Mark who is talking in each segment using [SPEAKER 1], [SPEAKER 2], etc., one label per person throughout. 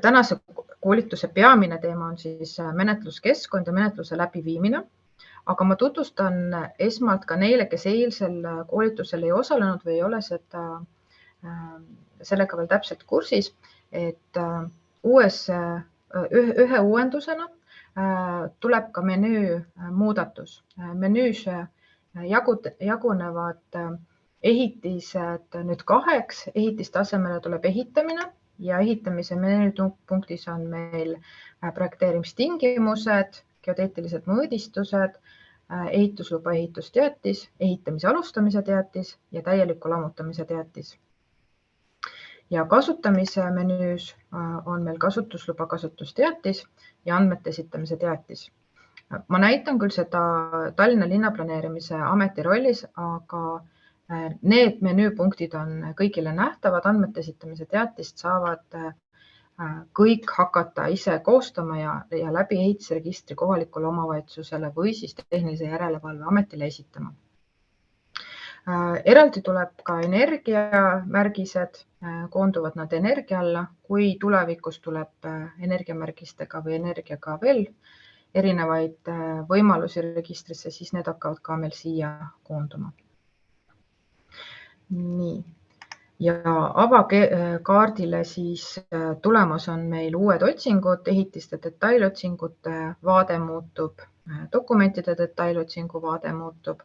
[SPEAKER 1] Tänase koolituse peamine teema on siis menetluskeskkond ja menetluse läbiviimine. Aga ma tutvustan esmalt ka neile, kes eilsel koolitusel ei osalenud või ei ole sellega veel täpselt kursis, et ühe uuendusena tuleb ka menüü muudatus. Menüüs jagunevad ehitised nüüd 2. Ehitiste asemele tuleb ehitamine ja ehitamise menüüpunktis on meil projekteerimistingimused, geodeetilised mõõdistused, ehitusluba ehitusteatis, ehitamise alustamise teatis ja täieliku lammutamise teatis. Ja kasutamise menüüs on meil kasutusluba kasutusteatis ja andmete esitamise teatis. Ma näitan küll seda Tallinna linnaplaneerimise ameti rollis, aga need menüüpunktid on kõigile nähtavad. Andmete esitamise teatist saavad kõik hakata ise koostama ja läbi ehitisregistri kohalikule omavalitsusele või siis tehnilise järelevalve ametile esitama. Eraldi tuleb ka energiamärgised, koonduvad nad energia alla, kui tulevikus tuleb energiamärgistega või energiaga veel erinevaid võimalusi registrisse, siis need hakkavad ka meil siia koonduma. Nii. Ja avakaardile siis tulemas on meil uued otsingud, ehitiste detailotsingute vaade muutub, dokumentide detailotsingu vaade muutub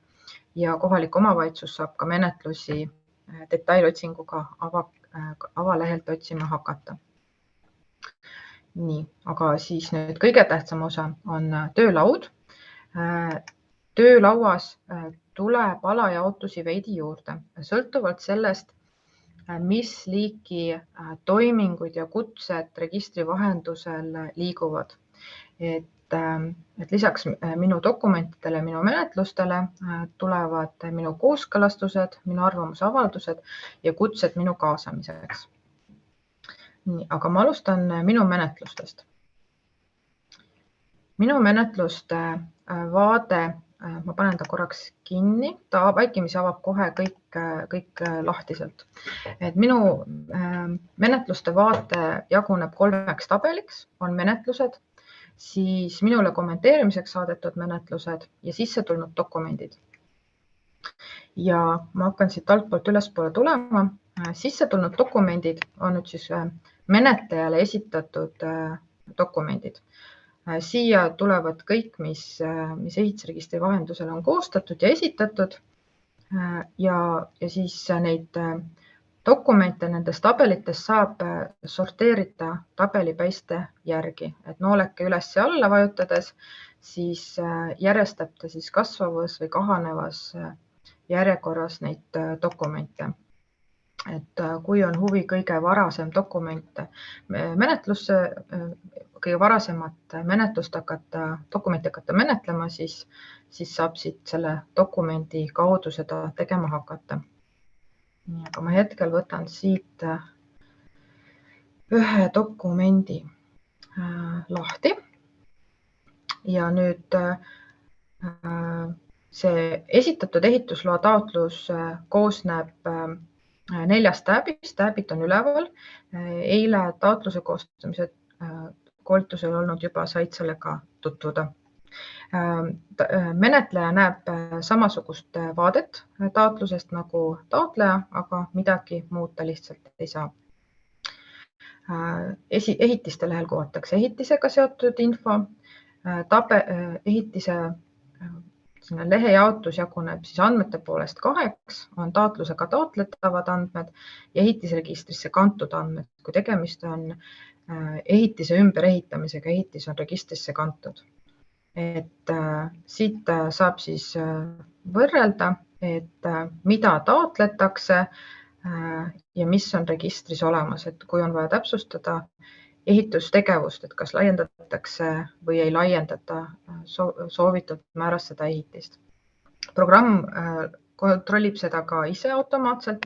[SPEAKER 1] ja kohalik omavalitsus saab ka menetlusi detailotsinguga avalehelt otsima hakata. Nii, aga siis nüüd kõige tähtsam osa on töölaud. Töölauas tuleb alajaotusi veidi juurde, sõltuvalt sellest, mis liiki toimingud ja kutsed registri vahendusel liiguvad. Et lisaks minu dokumentidele, minu menetlustele tulevad minu kooskõlastused, minu arvamusavaldused ja kutsed minu kaasamiseks. Nii, aga ma alustan minu menetlustest. Minu menetluste vaade, ma panen ta korraks kinni, ta vaikimisi avab kohe kõik lahtiselt. Et minu menetluste vaate jaguneb 3 tabeliks, on menetlused, siis minule kommenteerimiseks saadetud menetlused ja sisse tulnud dokumendid. Ja ma hakkan siit altpoolt ülespoole tulema. Sisse tulnud dokumendid on nüüd siis menetlejale esitatud dokumendid. Siia tulevad kõik, mis ehitusregistri vahendusel on koostatud ja esitatud ja siis neid dokumente nendes tabelites saab sorteerida tabelipäiste järgi, et nooleke üles ja alla vajutades, siis järjestab ta siis kasvavas või kahanevas järjekorras neid dokumente. Et kui on huvi kõige varasem dokument menetlusse, kõige varasemat dokumenti hakata menetlema, siis saab siit selle dokumendi kaudu seda tegema hakata. Nii, aga ma hetkel võtan siit ühe dokumendi lahti ja nüüd see esitatud ehitusloa taotlus koosneb 4 tabist, tabid on üleval. Eile taotluse koostamise koolitusel olnud juba said sellega tutvuda. Menetleja näeb samasugust vaadet taotlusest nagu taotleja, aga midagi muuta lihtsalt ei saa. Ehitiste lehel kuvatakse ehitisega seotud info, ehitise lehe jaotus jaguneb siis andmete poolest 2, on taotlusega taotletavad andmed ja ehitisregistrisse kantud andmed. Kui tegemist on ehitise ümberehitamisega, ehitis on registrisse kantud. Et siit saab siis võrrelda, et mida taotletakse ja mis on registris olemas. Et kui on vaja täpsustada ehitustegevust, et kas laiendatakse või ei laiendata soovitud määras seda ehitist. Programm kontrollib seda ka ise automaatselt,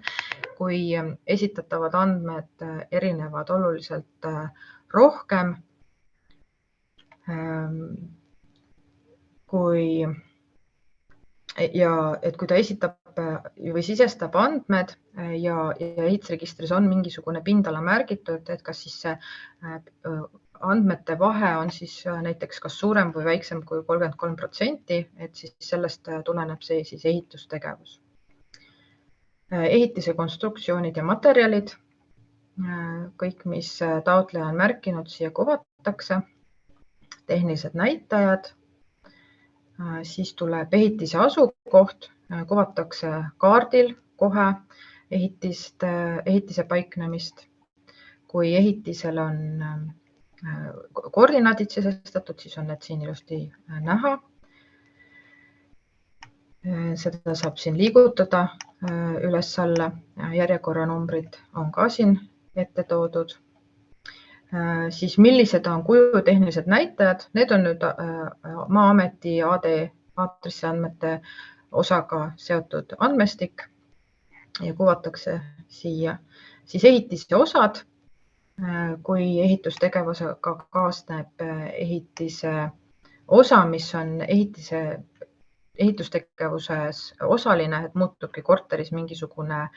[SPEAKER 1] kui esitatavad andmed erinevad oluliselt rohkem, kui ta esitab või sisestab andmed ja ehitusregistris on mingisugune pindala märgitud, et kas siis see andmete vahe on siis näiteks kas suurem või väiksem kui 33%, et siis sellest tuleneb see siis ehitustegevus. Ehitise konstruktsioonid ja materjalid, kõik, mis taotleja on märkinud, siia kuvatakse. Tehnilised näitajad, siis tuleb ehitise asukoht, kuvatakse kaardil kohe ehitise paiknemist. Kui ehitisel on koordinaadid sisestatud, siis on need siin ilusti näha. Seda saab siin liigutada üles-alla, järjekorranumbrid on ka siin ette toodud. Siis millised on kujutehnilised näitajad, need on nüüd Maa-ameti AD aadressiandmete osaga seotud andmestik ja kuvatakse siia. Siis ehitise osad, kui ehitustegevusega kaasneb ehitise osa, mis on ehitustegevuses osaline, et muutubki korteris mingisugune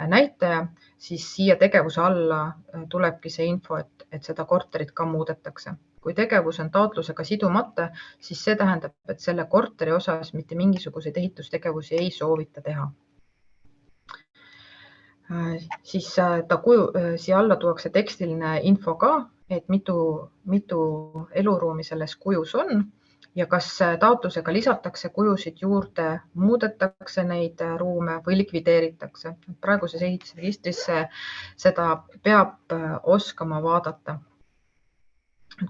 [SPEAKER 1] näitaja, siis siia tegevuse alla tulebki see info, et seda korterit ka muudetakse. Kui tegevus on taotlusega sidumata, siis see tähendab, et selle korteri osas mitte mingisuguseid ehitustegevusi ei soovita teha. Siis siia alla tuuakse tekstiline info ka, et mitu eluruumi selles kujus on ja kas taotlusega lisatakse kujusid juurde, muudetakse neid ruume või likvideeritakse. Praeguses ehitusregistris seda peab oskama vaadata,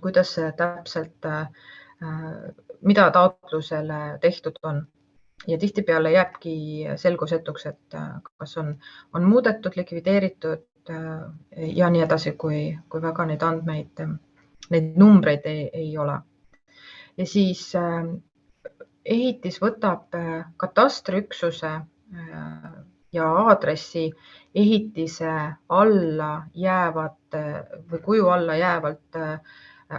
[SPEAKER 1] kuidas täpselt, mida taotlusele tehtud on. Ja tihtipeale jääbki selgusetuks, et kas on muudetud, likvideeritud ja nii edasi, kui väga neid andmeid, neid numbreid ei ole. Ja siis ehitis võtab katastriüksuse ja aadressi ehitise alla jäävat või kuju alla jäävalt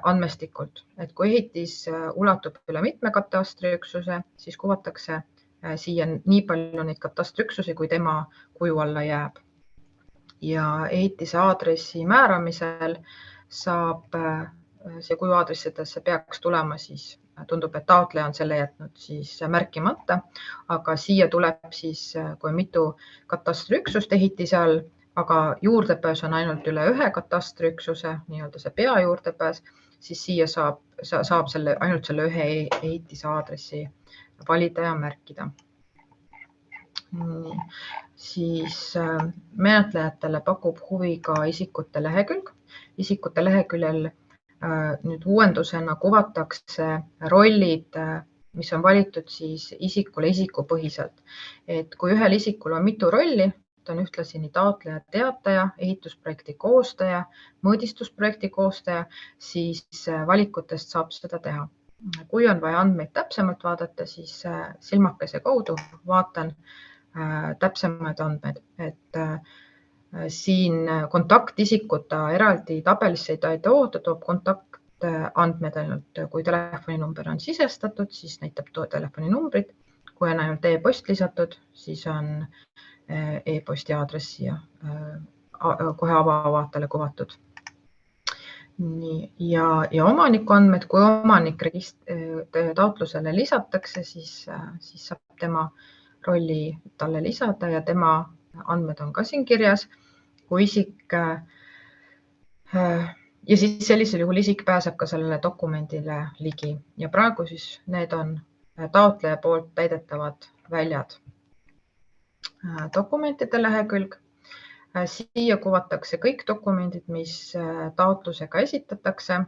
[SPEAKER 1] andmestikult. Et kui ehitis ulatub üle mitme katastriüksuse, siis kuvatakse siia nii palju neid katastriüksusi, kui tema kuju alla jääb. Ja ehitise aadressi määramisel saab see kuju aadressidesse peaks tulema, siis tundub, et taotleja on selle jätnud siis märkimata, aga siia tuleb siis, kui mitu katastriüksust ehitise all, aga juurdepääs on ainult üle ühe katastriüksuse, nii-öelda see peajuurdepääs, siis siia saab ainult selle ühe ehitise aadressi valida ja märkida. Siis menetlejatele pakub huvi ka isikute lehekülg. Isikute leheküljel nüüd uuendusena kuvatakse rollid, mis on valitud siis isikule isikupõhiselt. Et kui ühel isikul on mitu rolli, ta on ühtlasi nii taotleja, teataja, ehitusprojekti koostaja, mõõdistusprojekti koostaja, siis valikutest saab seda teha. Kui on vaja andmeid täpsemalt vaadata, siis silmakese kaudu vaatan täpsemad andmed, et siin kontaktisikuta eraldi tabelisse ei too, ta toob kontaktandmed ainult, kui telefoninumber on sisestatud, siis näitab telefoninumbrit. Kui on ainult e-post lisatud, siis on e-posti aadressi ja kohe avavaatele kuvatud. Ja omaniku andmed, kui omanik taotlusele lisatakse, siis saab tema rolli talle lisada ja tema andmed on ka siin kirjas. Kui isik ja siis sellisel juhul isik pääseb ka sellele dokumendile ligi ja praegu siis need on taotleja poolt täidetavad väljad. Dokumentide lehekülg. Siia kuvatakse kõik dokumendid, mis taotlusega esitatakse.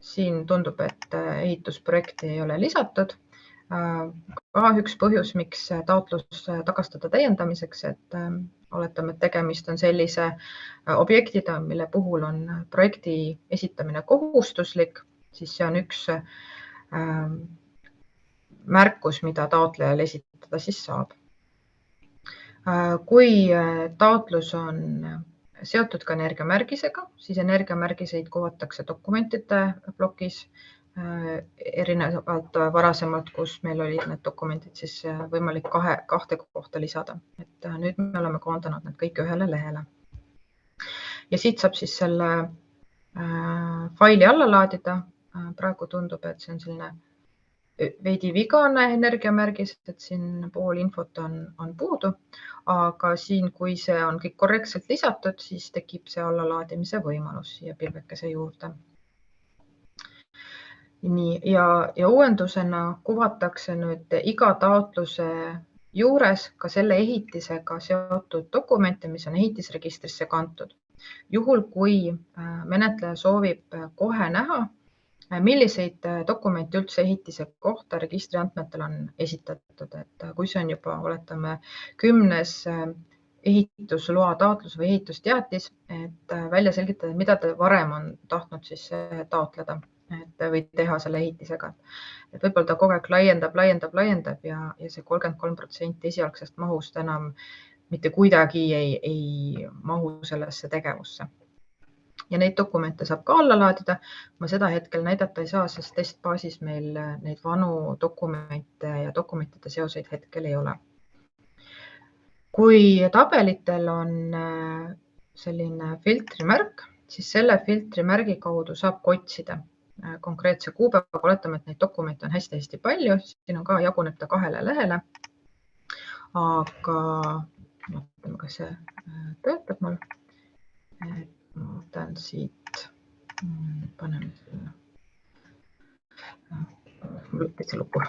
[SPEAKER 1] Siin tundub, et ehitusprojekti ei ole lisatud. Ka üks põhjus, miks taotlus tagastada täiendamiseks, et oletame, et tegemist on sellise objektida, mille puhul on projekti esitamine kohustuslik, siis see on üks märkus, mida taotlejal esitada siis saab. Kui taotlus on seotud ka energiamärgisega, siis energiamärgiseid kuvatakse dokumentide plokis. erinevalt varasemalt, kus meil olid need dokumendid siis võimalik kahte kohta lisada. Et nüüd me oleme koondanud need kõik ühele lehele. Ja siit saab siis selle faili alla laadida. Praegu tundub, et see on selline veidi vigane energiamärgis, et siin pool infot on puudu, aga siin, kui see on kõik korrektselt lisatud, siis tekib see allalaadimise võimalus siia pilvekese juurde. Nii, ja uuendusena kuvatakse nüüd iga taotluse juures ka selle ehitisega seotud dokumente, mis on ehitisregistrisse kantud. Juhul, kui menetleja soovib kohe näha, milliseid dokumente üldse ehitise kohta registri andmetel on esitatud, et kui see on juba, oletame, 10. ehitusloa taotlus või ehitusteatis, et välja selgitada, mida te varem on tahtnud siis taotleda või teha selle ehitisega. Et võib-olla ta kogu aeg laiendab ja see 33% esialgsest mahust enam mitte kuidagi ei mahu sellesse tegevusse. Ja neid dokumente saab ka alla laadida. Ma seda hetkel näidata ei saa, sest testbaasis meil neid vanu dokumente ja dokumentide seoseid hetkel ei ole. Kui tabelitel on selline filtrimärk, siis selle filtrimärgi kaudu saab otsida konkreetse kuupäeva, oletame, et neid dokumente on hästi palju, siin on ka, jaguneb ta 2 lehele, aga vaatame, kas see töötab mul. Ma võtan siit, paneme selle lukku.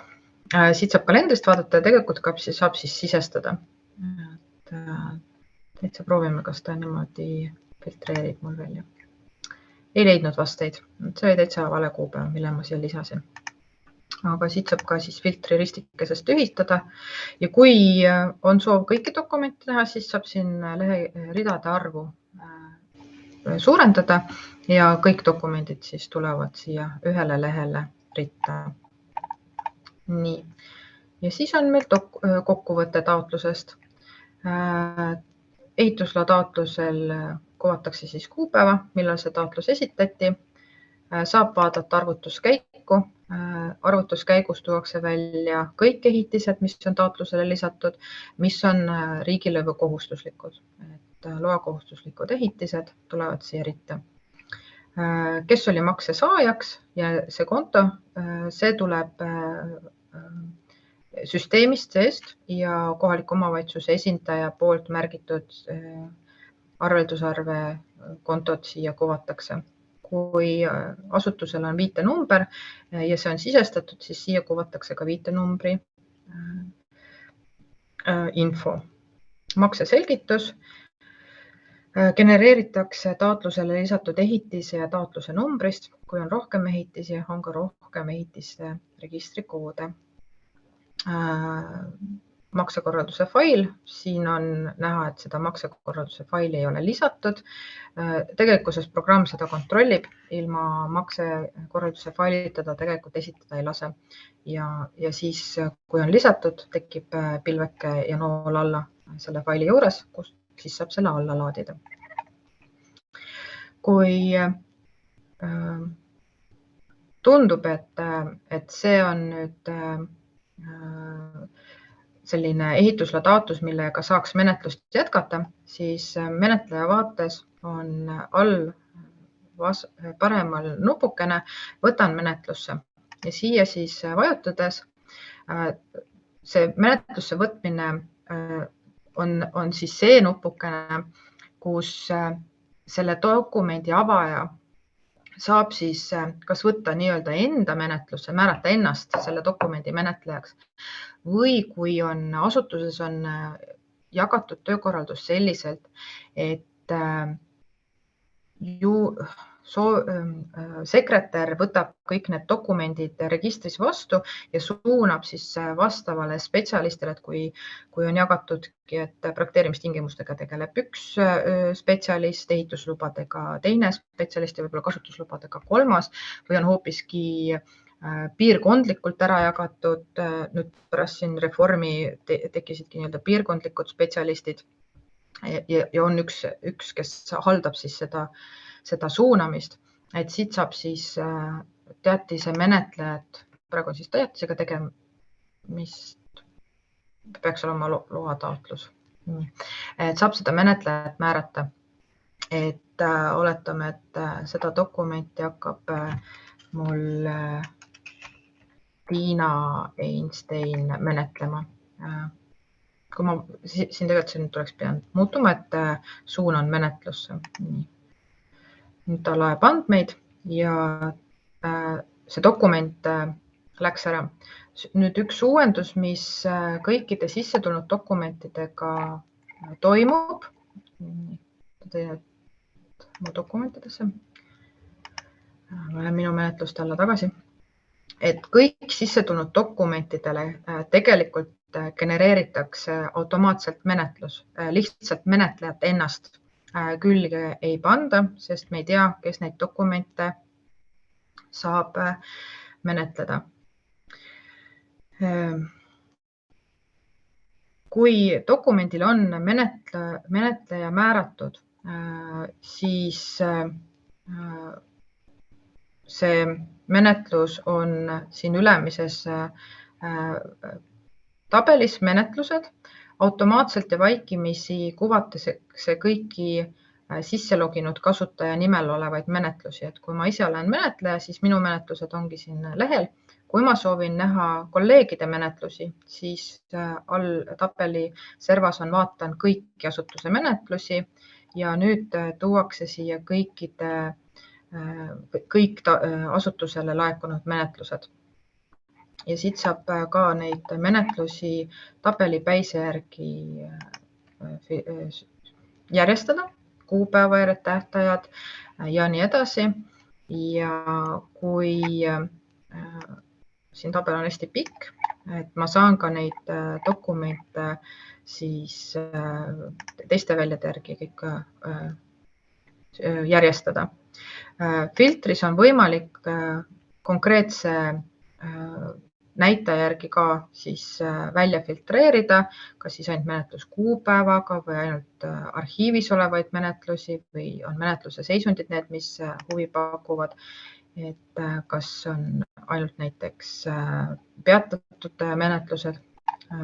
[SPEAKER 1] Siit saab kalendrist vaadata ja tegelikult saab siis sisestada. Täitsa proovime, kas ta niimoodi filtreerib mul välja. Ei leidnud vasteid. See oli täitsa vale kuupäev, mille ma siia lisasin. Aga siit saab ka siis filtri ristikesest ühitada. Ja kui on soov kõiki dokumente näha, siis saab siin ridade arvu suurendada ja kõik dokumendid siis tulevad siia ühele lehele ritta. Nii. Ja siis on meil kokkuvõte taotlusest. Ehitusloa taotlusel kuvatakse siis kuupäeva, millal see taotlus esitati. Saab vaadata arvutuskäiku. Arvutuskäigus tuuakse välja kõik ehitised, mis on taotlusele lisatud, mis on riigilõivu kohustuslikud. Loakohustuslikud ehitised tulevad siia ritta. Kes oli makse saajaks ja see konto, see tuleb süsteemist seest ja kohaliku omavalitsuse esindaja poolt märgitud arveldusarve kontod siia kuvatakse. Kui asutusel on viitenumber ja see on sisestatud, siis siia kuvatakse ka viitenumbri info. Makseselgitus. Genereeritakse taotlusele lisatud ehitise ja taotluse numbrist. Kui on rohkem ehitisi, on ka rohkem ehitiste registrikoode. Maksekorralduse fail. Siin on näha, et seda maksekorralduse faili ei ole lisatud. Tegelikkuses programm seda kontrollib. Ilma maksekorralduse failita ta tegelikult esitada ei lase. Ja siis, kui on lisatud, tekib pilveke ja nool alla selle faili juures, kus siis saab selle alla laadida. Kui tundub, et see on nüüd selline ehitusloa taotlus, millega saaks menetlust jätkata, siis menetleja vaates on all paremal nupukene võtan menetlusse ja siia siis vajutades see menetlusse võtmine on siis see nupukene, kus selle dokumendi avaja saab siis kas võtta nii-öelda enda menetlusse, määrata ennast selle dokumendi menetlejaks või kui on asutuses on jagatud töökorraldus selliselt, et sekretär võtab kõik need dokumendid registris vastu ja suunab siis vastavale spetsialistile, et kui on jagatudki, et projekteerimistingimustega tegeleb üks spetsialist, ehituslubadega teine spetsialist ja võib-olla kasutuslubadega kolmas või on hoopiski piirkondlikult ära jagatud. Nüüd pärast siin reformi tekkisidki nii-öelda piirkondlikud spetsialistid ja on üks, kes haldab siis seda suunamist, et siit saab siis teatise menetlejad, praegu on siis teatisega tegemist, peaks olema loa taotlus. Et saab seda menetlejat määrata, et oletame, et seda dokumenti hakkab mul Tiina Einstein menetlema. Kui ma siin tegelikult see nüüd tuleks pidanud muutuma, et suun on menetlusse. Nüüd ta loeb andmeid ja see dokument läks ära. Nüüd üks uuendus, mis kõikide sisse tulnud dokumentidega toimub. Mu dokumentidesse. Ma lähen minu menetluste alla tagasi. Et kõik sisse tulnud dokumentidele tegelikult genereeritakse automaatselt menetlus. Lihtsalt menetlejat ennast külge ei panda, sest me ei tea, kes neid dokumente saab menetleda. Kui dokumendil on menetleja määratud, siis see menetlus on siin ülemises tabelis menetlused. Automaatselt ja vaikimisi kuvatakse kõiki sisse loginud kasutaja nimel olevaid menetlusi. Et kui ma ise olen menetleja, siis minu menetlused ongi siin lehel. Kui ma soovin näha kolleegide menetlusi, siis all tabeli servas on vaatan kõiki asutuse menetlusi ja nüüd tuuakse siia kõik asutusele laekunud menetlused. Ja siit saab ka neid menetlusi tabelipäise järgi järjestada, kuupäevajärjed, tähtajad ja nii edasi. Ja kui siin tabel on hästi pikk, et ma saan ka neid dokumente siis teiste väljade järgi kõik järjestada. Filtris on võimalik konkreetse näitaja järgi ka siis välja filtreerida, kas siis ainult menetluskuupäevaga või ainult arhiivis olevaid menetlusi või on menetluse seisundid need, mis huvi pakuvad, et kas on ainult näiteks peatatud menetlused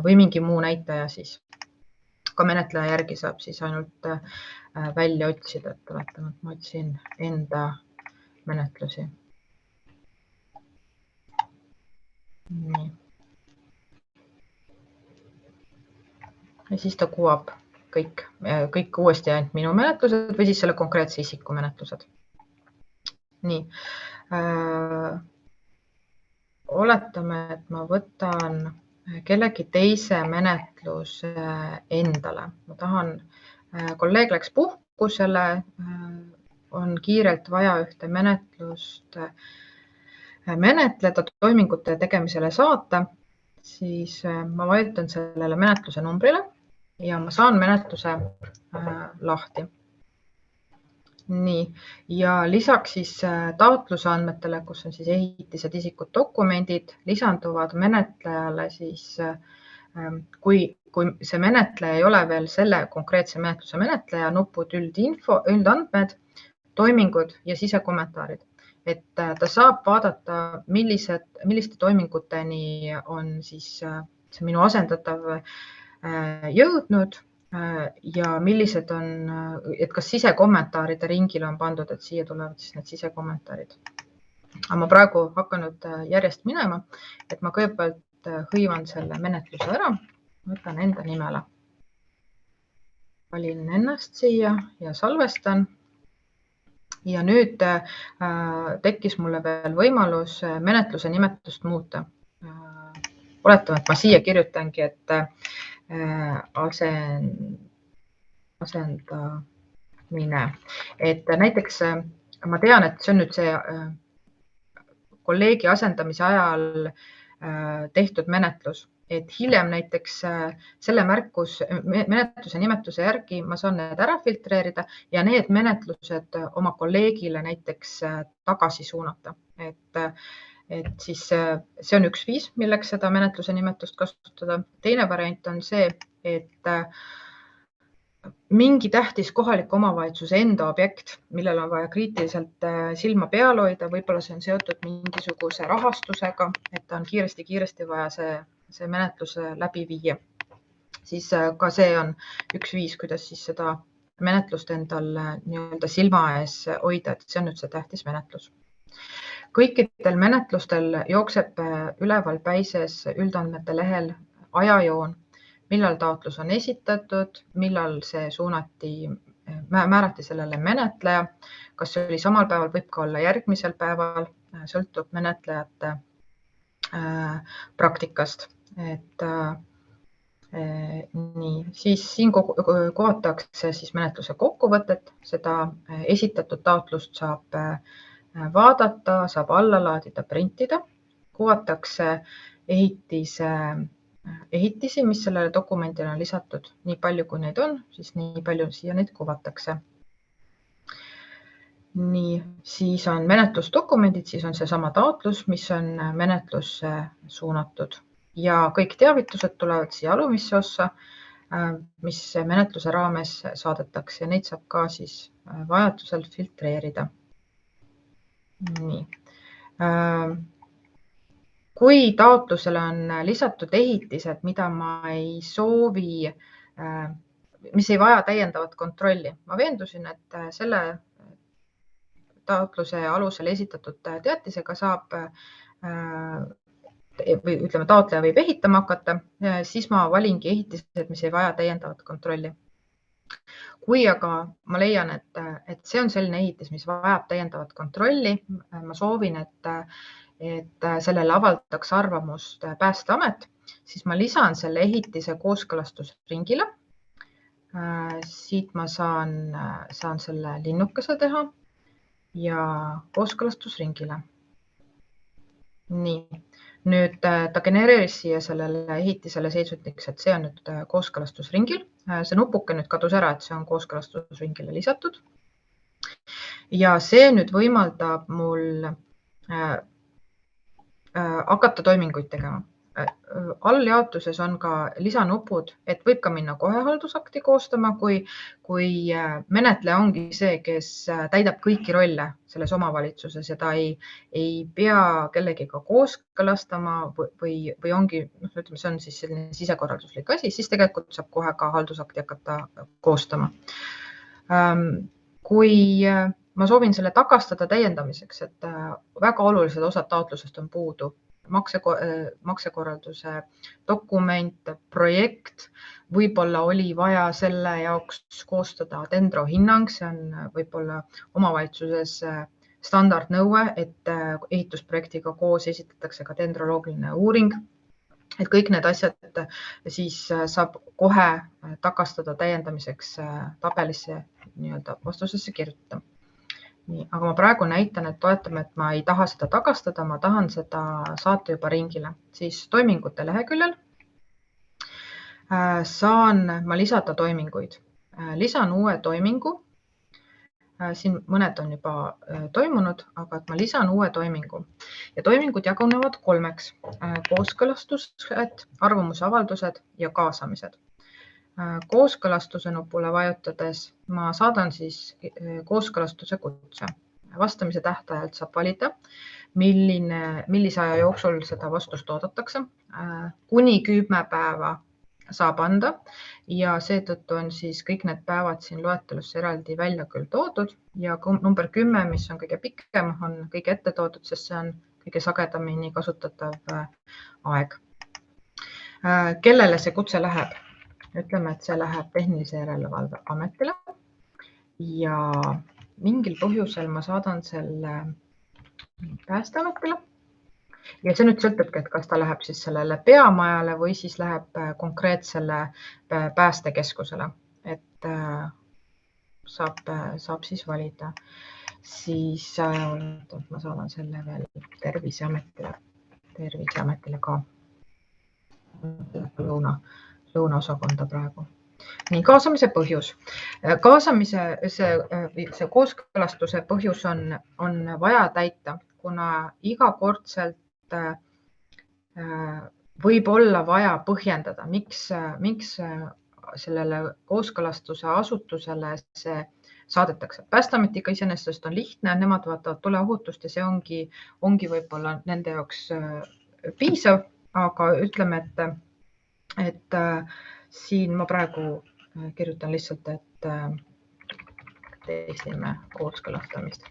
[SPEAKER 1] või mingi muu näitaja siis. Ka menetleja järgi saab siis ainult välja otsida, et oletame, et ma otsin enda menetlusi. Nii. Ja siis ta kuvab kõik uuesti ainult minu menetlused või siis selle konkreetse isiku menetlused. Nii. Oletame, et ma võtan kellegi teise menetluse endale. Ma tahan, kolleeg läks puhkusele, on kiirelt vaja ühte menetlust menetleda, toimingute tegemisele saata, siis ma vajutan sellele menetluse numbrile ja ma saan menetluse lahti. Nii, ja lisaks siis taotluse andmetele, kus on siis ehitised, isikud, dokumendid, lisanduvad menetlejale siis, kui see menetleja ei ole veel selle konkreetse menetluse menetleja, nupud üldinfo, üldandmed, toimingud ja sisekommentaarid. Et ta saab vaadata, milliste toiminguteni on siis see minu asendatav jõudnud ja millised on, et kas sisekommentaaride ringile on pandud, et siia tulevad siis need sisekommentaarid. Aga ma praegu hakkan nüüd järjest minema, et ma kõigepealt hõivan selle menetluse ära, võtan enda nimele. Valin ennast siia ja salvestan. Ja nüüd tekkis mulle veel võimalus menetluse nimetust muuta. Oletame, et ma siia kirjutangi, et asendamine. Et näiteks ma tean, et see on nüüd see kolleegi asendamise ajal tehtud menetlus. Et hiljem näiteks selle menetluse nimetuse järgi ma saan need ära filtreerida ja need menetlused oma kolleegile näiteks tagasi suunata. Et siis see on üks viis, milleks seda menetluse nimetust kasutada. Teine variant on see, et mingi tähtis kohaliku omavalitsuse enda objekt, millel on vaja kriitiliselt silma peal hoida, võib-olla see on seotud mingisuguse rahastusega, et on kiiresti vaja see menetlus läbi viia. Siis ka see on üks viis, kuidas siis seda menetlust endal nii-öelda silma ees hoida, et see on nüüd see tähtis menetlus. Kõikidel menetlustel jookseb üleval päises üldandmete lehel ajajoon, millal taotlus on esitatud, millal see määrati sellele menetleja, kas see oli samal päeval, võib ka olla järgmisel päeval, sõltub menetlejate praktikast. Nii, siis siin kuvatakse siis menetluse kokkuvõtet, seda esitatud taotlust saab vaadata, saab alla laadida, printida, kuvatakse ehitisi, mis sellele dokumendile on lisatud, nii palju kui neid on, siis nii palju siia neid kuvatakse. Nii, siis on menetlusdokumendid, siis on see sama taotlus, mis on menetlusse suunatud ja kõik teavitused tulevad siia alumisse ossa, mis menetluse raames saadetakse ja neid saab ka siis vajadusel filtreerida. Nii. Kui taotlusele on lisatud ehitised, mida ma ei soovi, mis ei vaja täiendavat kontrolli, ma veendusin, et selle taotluse alusel esitatud teatisega saab või ütleme, taotleja võib ehitama hakata, siis ma valingi ehitised, mis ei vaja täiendavat kontrolli. Kui aga ma leian, et see on selline ehitis, mis vajab täiendavat kontrolli, ma soovin, et sellele avaldaks arvamust Päästeamet, siis ma lisan selle ehitise kooskõlastusringile. Siit ma saan selle linnukese teha ja kooskõlastusringile. Nii, nüüd ta genereeris siia sellele ehitisele seisutiks, et see on nüüd kooskõlastusringil. See nupuke nüüd kadus ära, et see on kooskõlastusringile lisatud. Ja see nüüd võimaldab mul hakata toiminguid tegema. Alljaotuses on ka lisanupud, et võib ka minna kohe haldusakti koostama, kui menetleja ongi see, kes täidab kõiki rolle selles omavalitsuses ja ta ei pea kellegiga kooskõlastama või ongi, ütleme, see on siis selline sisekorralduslik asi, siis tegelikult saab kohe ka haldusakti hakata koostama. Kui ma soovin selle tagastada täiendamiseks, et väga olulised osad taotlusest on puudu, maksekorralduse dokument, projekt, võib-olla oli vaja selle jaoks koostada dendrohinnang, see on võib-olla omavalitsuses standardnõue, et ehitusprojektiga koos esitatakse ka dendroloogiline uuring, et kõik need asjad siis saab kohe tagastada täiendamiseks tabelisse nii-öelda vastusesse kirjutada. Nii, aga ma praegu näitan, et toetame, et ma ei taha seda tagastada, ma tahan seda saata juba ringile. Siis toimingute leheküljel saan ma lisada toiminguid. Lisan uue toimingu. Siin mõned on juba toimunud, aga ma lisan uue toimingu. Ja toimingud jagunevad 3. Kooskõlastused, arvamusavaldused ja kaasamised. Kooskõlastuse nupule vajutades ma saadan siis kooskõlastuse kutse. Vastamise tähtajalt saab valida, millise aja jooksul seda vastust oodatakse. Kuni 10 päeva saab anda ja seetõttu on siis kõik need päevad siin loetelusse eraldi välja küll toodud ja number 10, mis on kõige pikem, on kõige ette toodud, sest see on kõige sagedamini kasutatav aeg. Kellele see kutse läheb? Ütleme, et see läheb Tehnilise Järelevalve Ametile ja mingil põhjusel ma saadan selle Päästeametile ja see nüüd sõltubki, et kas ta läheb siis sellele peamajale või siis läheb konkreetsele päästekeskusele, et saab siis valida. Siis ma saadan selle veel Terviseametile ka lõunaosakonda praegu. Nii, kaasamise põhjus. Kaasamise see kooskõlastuse põhjus on vaja täita, kuna igakordselt võib olla vaja põhjendada, miks sellele kooskõlastuse asutusele see saadetakse. Päästeametiga iseenesest on lihtne, nemad vaatavad tuleohutust ja see ongi võib-olla nende jaoks piisav, aga ütleme, et siin ma praegu kirjutan lihtsalt, et testime kooskõlastamist.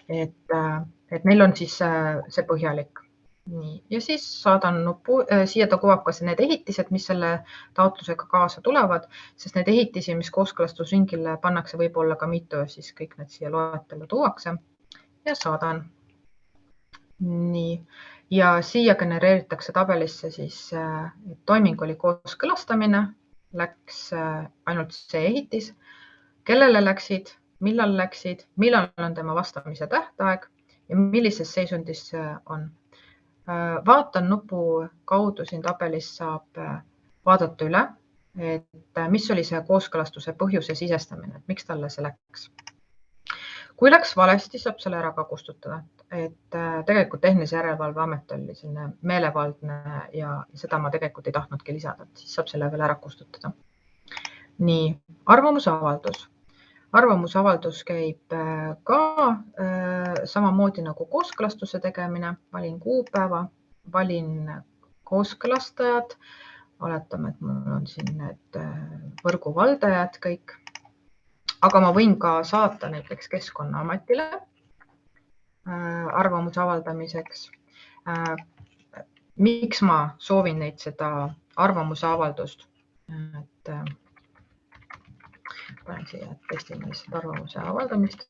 [SPEAKER 1] Et neil on siis see põhjalik. Nii. Ja siis saadan nupu, siia ta kuvab ka need ehitised, mis selle taotlusega kaasa tulevad, sest need ehitisi, mis kooskõlastusringile pannakse, võib-olla ka mitu, siis kõik need siia loetelu tuuakse ja saadan. Nii. Ja siia genereeritakse tabelisse siis toiming oli kooskõlastamine, läks ainult see ehitis, kellele läksid, millal on tema vastamise tähtaeg ja millises seisundis on. Vaatan nupu kaudu siin tabelis saab vaadata üle, et mis oli see kooskõlastuse põhjuse sisestamine, et miks talle see läks. Kui läks valesti, saab selle ära ka kustutada, et tegelikult Tehnilise Järelevalve Amet oli selline meelevaldne ja seda ma tegelikult ei tahtnudki lisada, siis saab selle veel ära kustutada. Nii, arvamusavaldus. Arvamusavaldus käib ka samamoodi nagu kooskõlastuse tegemine. Valin kuupäeva, valin kooskõlastajad. Oletame, et mul on siin need võrguvaldajad kõik. Aga ma võin ka saata näiteks Keskkonnaametile arvamuse avaldamiseks. Miks ma soovin neid seda arvamuse avaldust? Panen siia testime arvamuse avaldamist.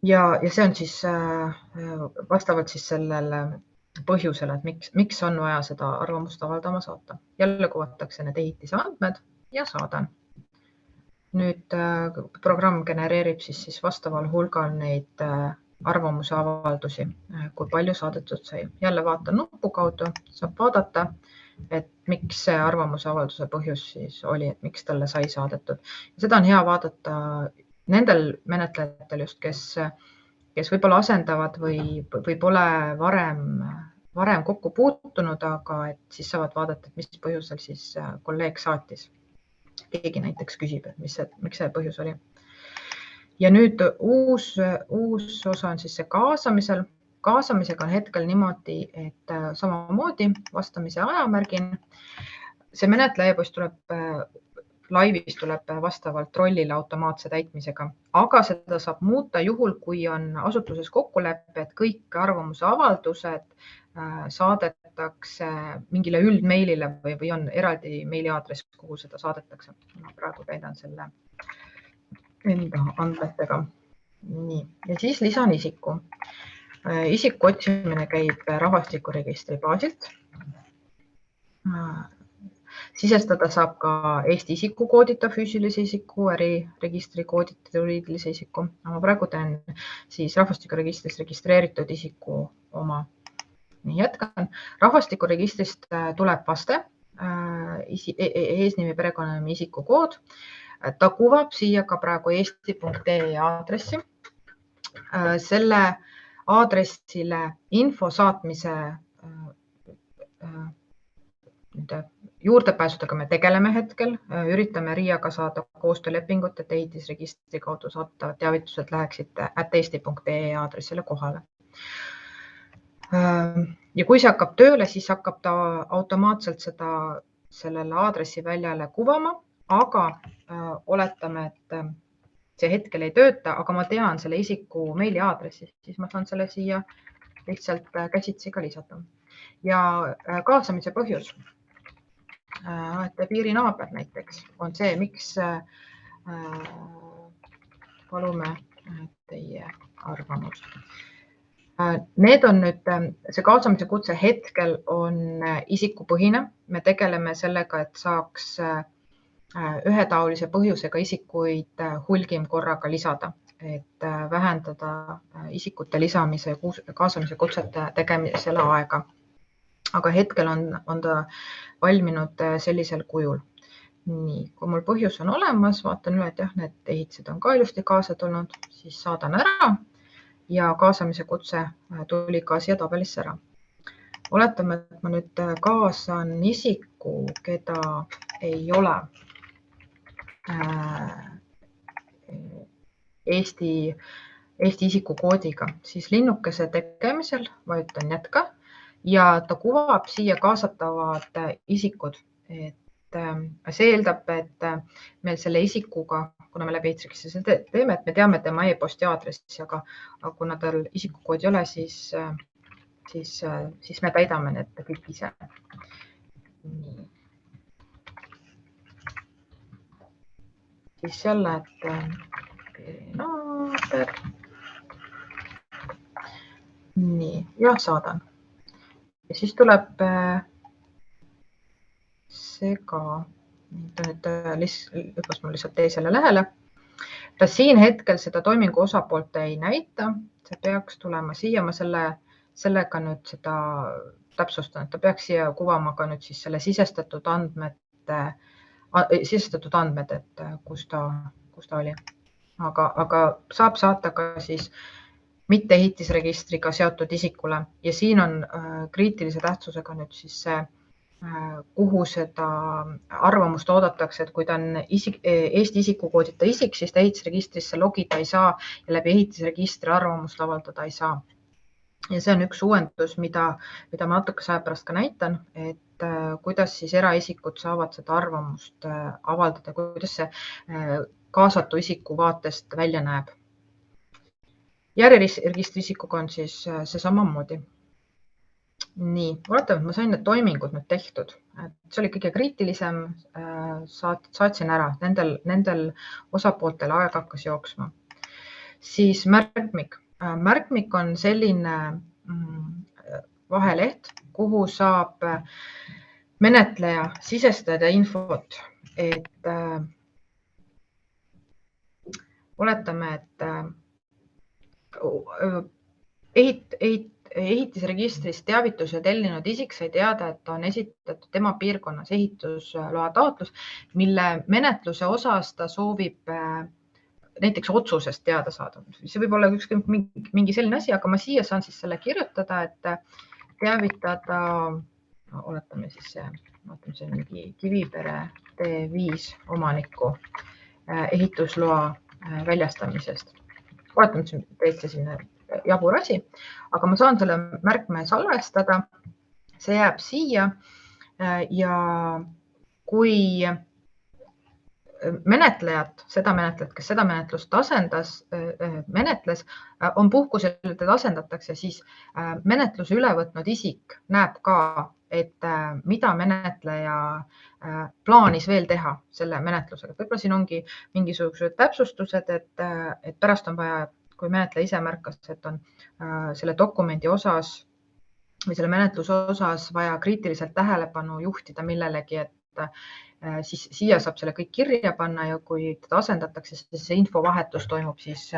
[SPEAKER 1] Ja see on siis vastavalt siis sellele põhjusele, et miks on vaja seda arvamust avaldama saata. Jälle kuvatakse need ehitise andmed ja saadan. Nüüd programm genereerib siis vastaval hulgal neid arvamuse avaldusi, kui palju saadetud sai. Jälle vaatan nupu kaudu, saab vaadata, et miks see arvamuse avalduse põhjus siis oli, et miks talle sai saadetud. Seda on hea vaadata nendel menetlejatel just, kes võib-olla asendavad või pole varem kokku puutunud, aga et siis saavad vaadata, et mis põhjusel siis kolleeg saatis. Keegi näiteks küsib, et miks see põhjus oli. Ja nüüd uus osa on siis see kaasamisel. Kaasamisega on hetkel niimoodi, et samamoodi vastamise ajamärgin. See menetleja e-post laivis tuleb vastavalt rollile automaatse täitmisega, aga seda saab muuta juhul, kui on asutuses kokkulepe, et kõik arvamuse avaldused saadetakse mingile üldmeilile või on eraldi meiliaadress, kuhu seda saadetakse. Ma praegu täidan selle enda andmetega. Nii. Ja siis lisan isiku. Isiku otsimine käib rahvastikuregistri baasilt. Sisestada saab ka Eesti isikukoodita füüsilise isiku, äriregistri koodita juriidilise isiku. Ma praegu teen siis rahvastikuregistrist registreeritud isiku oma. Nii jätkan. Rahvastikuregistrist tuleb vaste, eesnimi, perekonnanimi, isikukood. Ta kuvab siia ka praegu eesti.ee aadressi. Selle aadressile info saatmise juurdepääsudega me tegeleme hetkel. Üritame RIA-ga saada koostöölepingut, et ehitisregistri kaudu saatavad teavitused läheksid @eesti.ee aadressile kohale. Ja kui see hakkab tööle, siis hakkab ta automaatselt sellele aadressi väljale kuvama, aga oletame, et see hetkel ei tööta, aga ma tean selle isiku meiliaadressi, siis ma saan selle siia lihtsalt käsitsi ka lisada. Ja kaasamise põhjus. Piirinaaber näiteks on see, miks palume teie arvamust. Need on nüüd, see kaasamise kutse hetkel on isikupõhine. Me tegeleme sellega, et saaks ühetaolise põhjusega isikuid hulgim korraga lisada, et vähendada isikute lisamise ja kaasamise kutsete tegemisele aega. Aga hetkel on ta valminud sellisel kujul. Nii, kui mul põhjus on olemas, vaatan üle, et jah, need ehitised on ka ilusti kaasa tulnud, siis saadan ära ja kaasamise kutse tuli ka siia tabelisse ära. Oletame, et ma nüüd kaasan isiku, keda ei ole Eesti isikukoodiga, siis linnukese tegemisel vajutan jätka ja ta kuvab siia kaasatavad isikud. See eeldab, et meil selle isikuga, kuna me läbi e-registri teeme, et me teame tema e-posti aadressi, aga kuna tal isikukoodi ei ole, siis me täidame need kõik ise. Nii. Siis jälle, et naaber. Nii, ja saadan. Ja siis tuleb see ka, nüüd hüppas mul lihtsalt teisele lehele. Ta siin hetkel seda toimingu osapoolt ei näita, see peaks tulema siia, ma sellega nüüd seda täpsustan, et ta peaks siia kuvama ka nüüd siis selle sisestatud andmed, et kus ta oli. Aga saab saata ka siis mitte ehitisregistriga seotud isikule ja siin on kriitilise tähtsusega nüüd siis see, kuhu seda arvamust oodatakse, et kui ta on Eesti isikukoodita isik, siis ta ehitisregistrisse logida ei saa ja läbi ehitisregistri arvamust avaldada ei saa. Ja see on üks uuendus, mida ma natuke aja pärast ka näitan, et kuidas siis eraisikud saavad seda arvamust avaldada, kuidas see kaasatu isiku vaatest välja näeb. Järjeregistri isikuga on siis see samamoodi. Nii, vaatame, et ma sain need toimingud nüüd tehtud. See oli kõige kriitilisem, saatsin ära, nendel osapooltel aeg hakkas jooksma. Siis märkmik. Märkmik on selline vaheleht, kuhu saab menetleja sisestada infot, et oletame, et ehitisregistris teavituse tellinud isik sai teada, et on esitatud tema piirkonnas ehitusloa taotlus, mille menetluse osas ta soovib näiteks otsusest teada saada. See võib olla mingi selline asi, aga ma siia saan siis selle kirjutada, et teavitada, oletame siis see mingi Kivipere T5 omaniku ehitusloa väljastamisest. Oletame, et see on täitsa sinna jabur asi, aga ma saan selle märkme salvestada, see jääb siia ja kui menetlejad, kes seda menetlust menetles, on puhkusel, teda asendatakse, siis menetluse üle võtnud isik näeb ka, et mida menetleja plaanis veel teha selle menetlusega. Võib-olla siin ongi mingisugused täpsustused, et pärast on vaja, kui menetleja ise märkas, et on selle dokumendi osas või selle menetluse osas vaja kriitiliselt tähelepanu juhtida millelegi, et siis siia saab selle kõik kirja panna ja kui teda asendatakse, siis see infovahetus toimub siis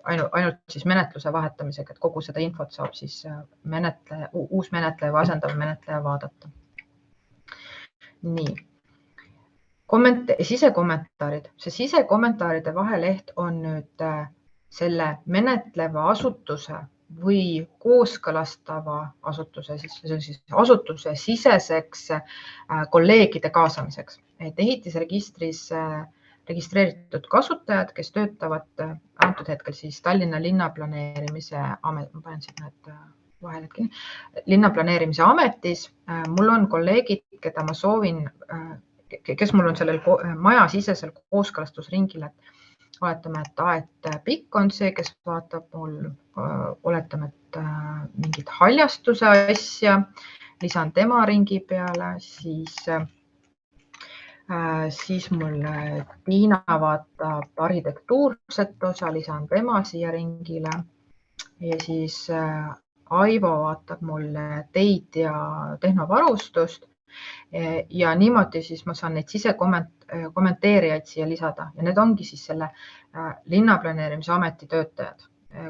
[SPEAKER 1] ainult siis menetluse vahetamisega, et kogu seda infot saab siis uus menetleja või asendav menetleja vaadata. Nii. Sisekommentaarid. See sisekommentaaride vaheleht on nüüd selle menetleva asutuse või kooskõlastava asutuse, siis asutuse siseseks kolleegide kaasamiseks. Et ehitisregistris registreeritud kasutajad, kes töötavad antud hetkel siis Tallinna linnaplaneerimise amet, ma panen siit need vaheledki, linnaplaneerimise ametis. Mul on kolleegid, keda ma soovin, kes mul on sellel maja sisesel kooskõlastusringil, et oletame, et Aet Pikk on see, kes vaatab mul, oletame, et mingit haljastuse asja, lisan tema ringi peale, siis mul Tiina vaatab arhitektuurset osa, lisan tema siia ringile ja siis Aivo vaatab mul teid ja tehnovarustust. Ja niimoodi siis ma saan neid sisekommenteerijaid siia lisada ja need ongi siis selle linnaplaneerimise ameti töötajad.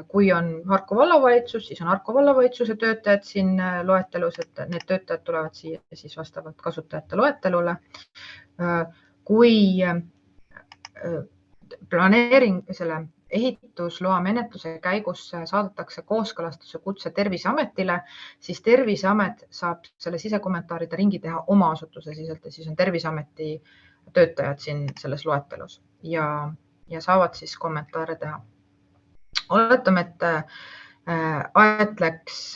[SPEAKER 1] Kui on Harku vallavalitsus, siis on Harku vallavalitsuse töötajad siin loetelus, et need töötajad tulevad siia siis vastavalt kasutajate loetelule. Kui planeering selle ehitusloa menetluse käigus saadetakse kooskõlastuse kutse Terviseametile, siis Terviseamet saab selle sisekommentaaride ringi teha oma asutuse siselt ja siis on Terviseameti töötajad siin selles loetelus ja saavad siis kommentaare teha. Oletame, et Aet läks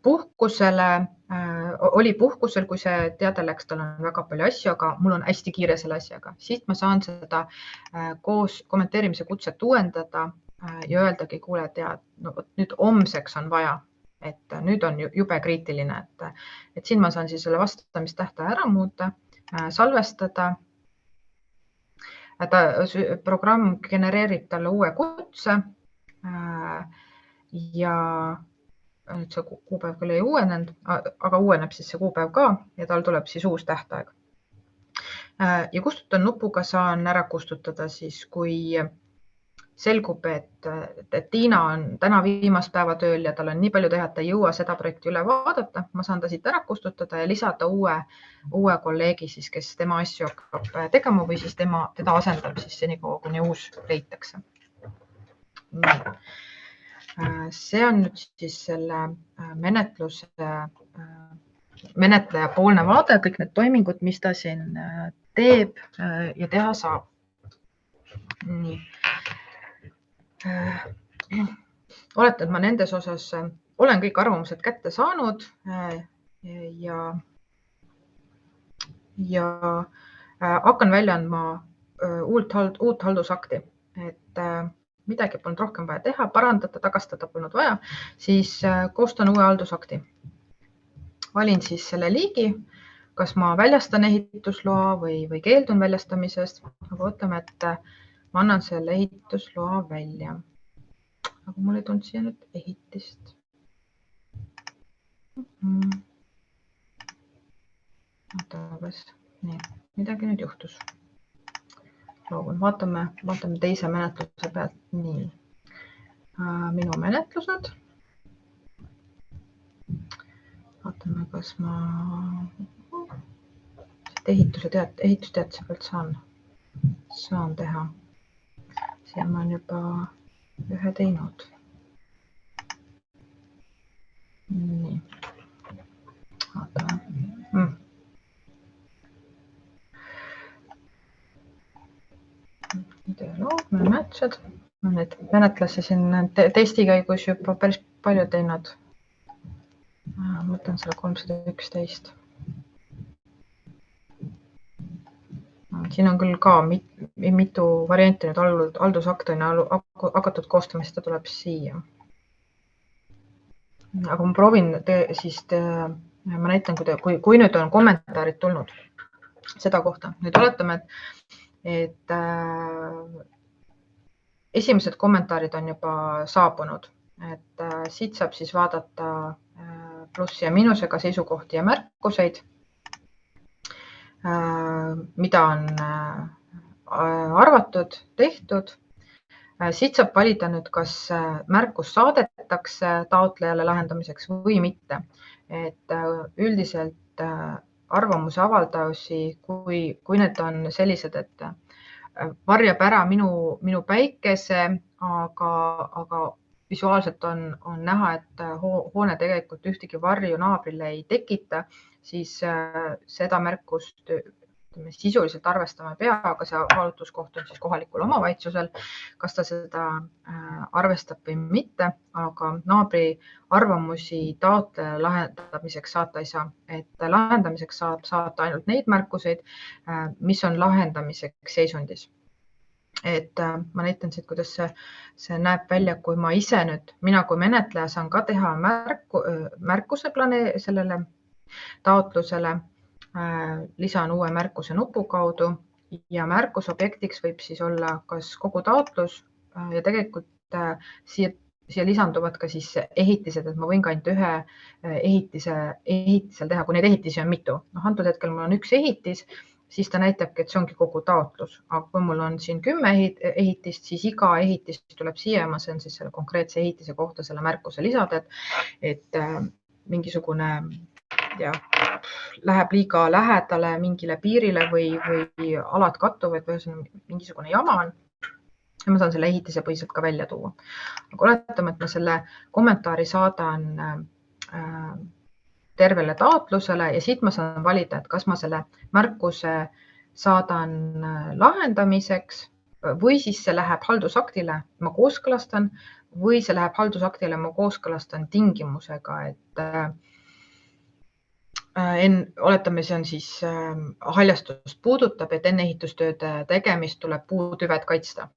[SPEAKER 1] puhkusele, oli puhkusel, kui see teade läks, tal on väga palju asju, aga mul on hästi kiire selle asjaga. Siit ma saan seda koos kommenteerimise kutset uuendada ja öeldagi, kuule, tead, no, nüüd homseks on vaja, et nüüd on jube kriitiline, et siin ma saan siis selle vastamistähtaja ära muuta, salvestada. Programm genereerib talle uue kutse ja nüüd see kuupäev küll ei uuenenud, aga uueneb siis see kuupäev ka ja tal tuleb siis uus tähtaeg. Ja kustutan nupuga saan ära kustutada siis, kui selgub, et Tiina on täna viimast päeva tööl ja tal on nii palju teha, et ta ei jõua seda projekti üle vaadata. Ma saan ta siit ära kustutada ja lisada uue kolleegi, siis, kes tema asju hakkab tegema või siis teda asendab siis senikaua, kuni uus leitakse. See on nüüd siis selle menetleja poolne vaade, kõik need toimingud, mis ta siin teeb ja teha saab. Nii. Oletan, et ma nendes osas olen kõik arvamused kätte saanud ja hakkan välja andma uut haldusakti, et midagi polnud rohkem vaja teha, parandada, tagastada polnud vaja, siis koostan uue haldusakti. Valin siis selle liigi, kas ma väljastan ehitusloa või keeldun väljastamisest, aga võtame, et ma annan selle ehitusloa välja. Aga mul ei tulnud siia nüüd ehitist. Nii, midagi nüüd juhtus. Loobun. Vaatame teise menetluse pealt. Nii. Minu menetlused. Vaatame, kas ma ehitusteatise pealt saan teha. Siia ma olen juba ühe teinud. Nii. Vaatame. Dialoog, match'ed. Ma nüüd menetlesin testi käigus juba päris palju teinud. Mõtlen selle 311. Siin on küll ka mitu varianti nüüd haldusakti on hakatud koostamist, ta tuleb siia. Aga ma proovin siis, ma näitan, kui nüüd on kommentaarid tulnud seda kohta. Nüüd oletame, et esimesed kommentaarid on juba saabunud, et siit saab siis vaadata plussi ja miinusega seisukohti ja märkuseid, mida on arvatud, tehtud. Siit saab valida nüüd, kas märkus saadetakse taotlejale lahendamiseks või mitte. Et üldiselt arvamuse avaldusi, kui need on sellised, et varjab ära minu päikese, aga visuaalselt on näha, et hoone tegelikult ühtegi varju naabrile ei tekita, siis seda märkust sisuliselt arvestama ei pea, aga see kaalutluskoht on siis kohalikul omavalitsusel, kas ta seda arvestab või mitte, aga naabri arvamusi taotleja lahendamiseks saata ei saa. Et lahendamiseks saab saata ainult neid märkuseid, mis on lahendamiseks seisundis. Et ma näitan siit, kuidas see näeb välja, kui ma ise nüüd, mina kui menetleja saan ka teha märkuse sellele taotlusele, lisan uue märkuse nupu kaudu ja märkusobjektiks võib siis olla kas kogu taotlus ja tegelikult siia lisanduvad ka siis ehitised, et ma võin ka ainult ühe ehitisel teha, kui neid ehitisi on mitu. Antud hetkel mul on üks ehitis, siis ta näitabki, et see ongi kogu taotlus. Aga kui mul on siin 10 ehitist, siis iga ehitis tuleb siia ja ma saan siis selle konkreetse ehitise kohta selle märkuse lisada, et mingisugune läheb liiga lähedale mingile piirile või alad kattuvad või mingisugune jama on, ja ma saan selle ehitise põhiselt ka välja tuua. Aga oletame, et ma selle kommentaari saadan tervele taotlusele ja siit ma saan valida, et kas ma selle märkuse saadan lahendamiseks või siis see läheb haldusaktile, ma kooskõlastan, või see läheb haldusaktile, ma kooskõlastan tingimusega, et oletame, see on siis haljastust puudutab, et enne ehitustööde tegemist tuleb puutüved kaitsta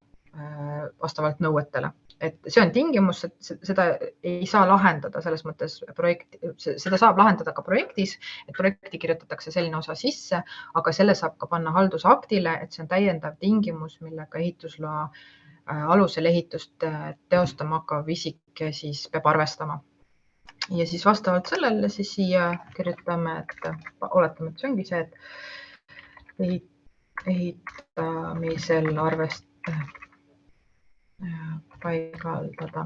[SPEAKER 1] vastavalt nõuetele. Et see on tingimus, et seda ei saa lahendada selles mõttes seda saab lahendada ka projektis, et projekti kirjutatakse selline osa sisse, aga selle saab ka panna haldusaktile, et see on täiendav tingimus, millega ehitusloa alusel ehitust teostama hakkav isik siis peab arvestama. Ja siis vastavalt sellele siis siia kirjutame, et oletame, et see ongi see, et ehitamisel paigaldada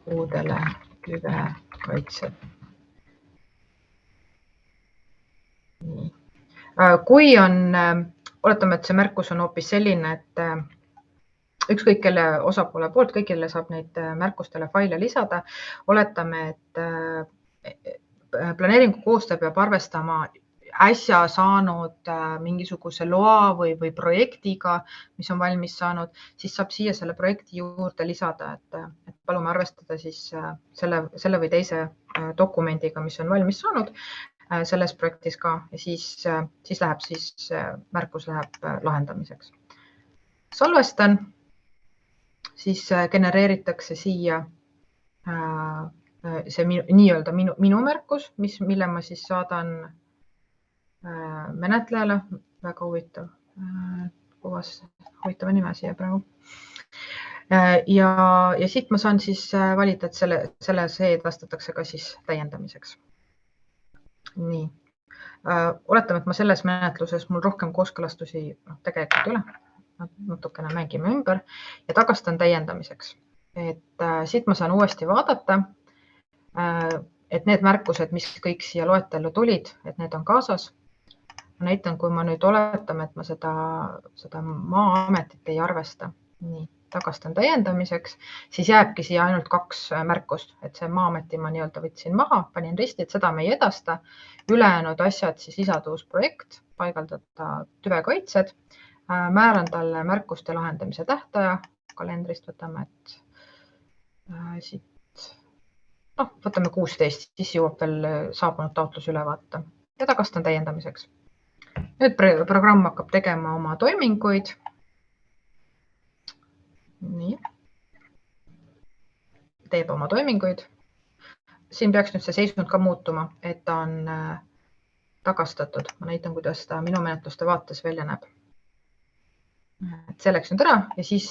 [SPEAKER 1] puudele tüvekaitsed. Nii. Kui on, oletame, et see märkus on hoopis selline, et ükskõik kelle osapoole poolt, kõigile saab neid märkustele faile lisada. Oletame, et planeeringu koostaja peab arvestama äsja saanud mingisuguse loa või projektiga, mis on valmis saanud, siis saab siia selle projekti juurde lisada, et palume arvestada siis selle või teise dokumendiga, mis on valmis saanud selles projektis ka ja siis märkus läheb lahendamiseks. Salvestan, siis genereeritakse siia see nii-öelda minu märkus, mille ma siis saadan menetlejale. Väga huvitav, huvitava nime siia praegu. Ja siit ma saan siis valida, et selle see edastatakse ka siis täiendamiseks. Nii. Oletame, et ma selles menetluses mul rohkem kooskõlastusi tegelikult ei ole. Natukene mängime ümber ja tagastan täiendamiseks. Et siit ma saan uuesti vaadata, et need märkused, mis kõik siia loetellu tulid, et need on kaasas. Näitan, kui ma nüüd oletame, et ma seda Maa-ametit ei arvesta. Nii, tagastan täiendamiseks, siis jääbki siia ainult 2 märkust, et see Maa-ameti ma nii-öelda võtsin maha, panin risti, et seda me ei edasta. Ülejäänud asjad siis lisada uus projekt, paigaldada tüvekaitsed, määran talle märkuste lahendamise tähtaja, kalendrist võtame, et siit, võtame 16, siis jõuab veel saabunud taotlus üle vaata ja tagastan täiendamiseks. Nüüd programm hakkab tegema oma toiminguid. Nii. Teeb oma toiminguid. Siin peaks nüüd see seisund ka muutuma, et ta on tagastatud. Ma näitan, kuidas ta minu menetluste vaates välja näeb. See läks nüüd ära ja siis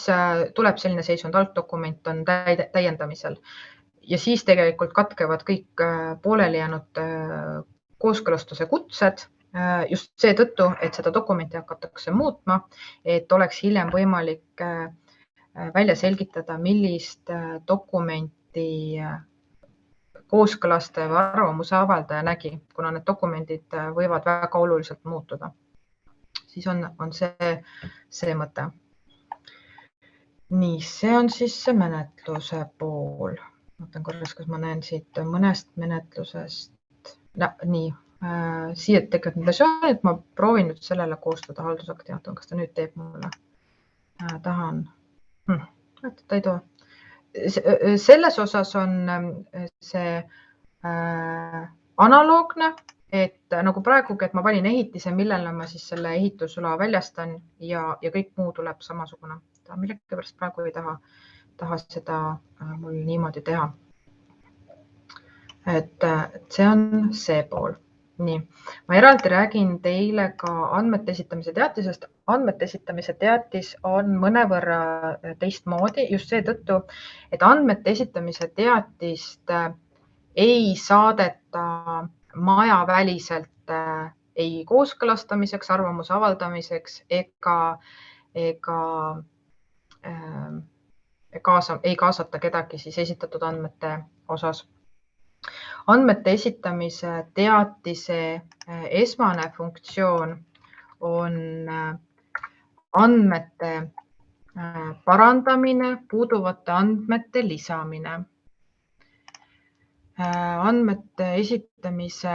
[SPEAKER 1] tuleb selline seisund, altdokument on täiendamisel. Ja siis tegelikult katkevad kõik pooleli jäänud kooskõlastuse kutsed. Just seetõttu, et seda dokumenti hakatakse muutma, et oleks hiljem võimalik välja selgitada, millist dokumenti kooskõlastaja või arvamuse avaldaja nägi, kuna need dokumendid võivad väga oluliselt muutuda. Siis on see mõte. Nii, see on siis see menetluse pool. Mõtlen korras, kas ma näen siit mõnest menetlusest. Nii. Siia tegelikult versioonid, ma proovin nüüd sellele koostada haldusakti, kas ta nüüd teeb mulle. Tahan. Ta ei too. Selles osas on see analoogne, et nagu praegugi, et ma valin ehitise, millele ma siis selle ehitusloa väljastan ja kõik muu tuleb samasugune. Ta millegipärast praegu ei taha seda mul niimoodi teha. Et see on see pool. Nii, ma eraldi räägin teile ka andmete esitamise teatisest. Andmete esitamise teatis on mõnevõrra teistmoodi just seetõttu, et andmete esitamise teatist ei saadeta maja väliselt ei kooskõlastamiseks, arvamuse avaldamiseks ega ei kaasata kedagi siis esitatud andmete osas. Andmete esitamise teatise esmane funktsioon on andmete parandamine, puuduvate andmete lisamine. Andmete esitamise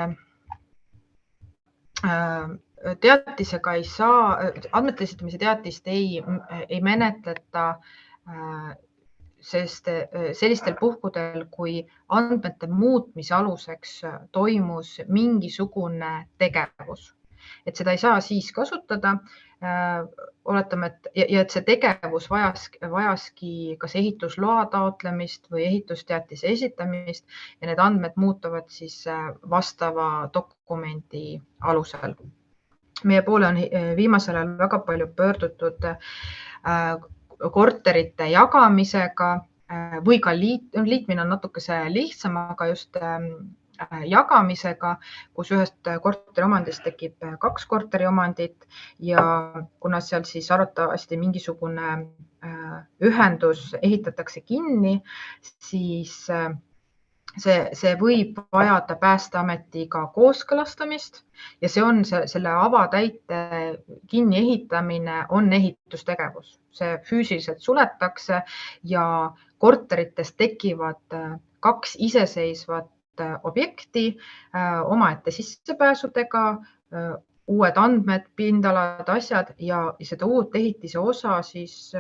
[SPEAKER 1] teatisega ei saa, andmete esitamise teatist ei menetleta, sest sellistel puhkudel, kui andmete muutmise aluseks toimus mingisugune tegevus, et seda ei saa siis kasutada. Oletame, et see tegevus vajaski kas ehitusloa taotlemist või ehitusteatise esitamist ja need andmed muutuvad siis vastava dokumendi alusel. Meie poole on viimasel ajal väga palju pöördutud korterite jagamisega või ka liitmine on natukese lihtsam, aga just jagamisega, kus ühest korteriomandist tekib 2 korteriomandit ja kuna seal siis arvatavasti mingisugune ühendus ehitatakse kinni, siis see võib vajada Päästeametiga kooskõlastamist ja see on selle avatäite kinni ehitamine on ehitustegevus. See füüsiliselt suletakse ja korterites tekivad 2 iseseisvat objekti omaette sissepääsudega, uued andmed, pindalad, asjad ja seda uut ehitise osa siis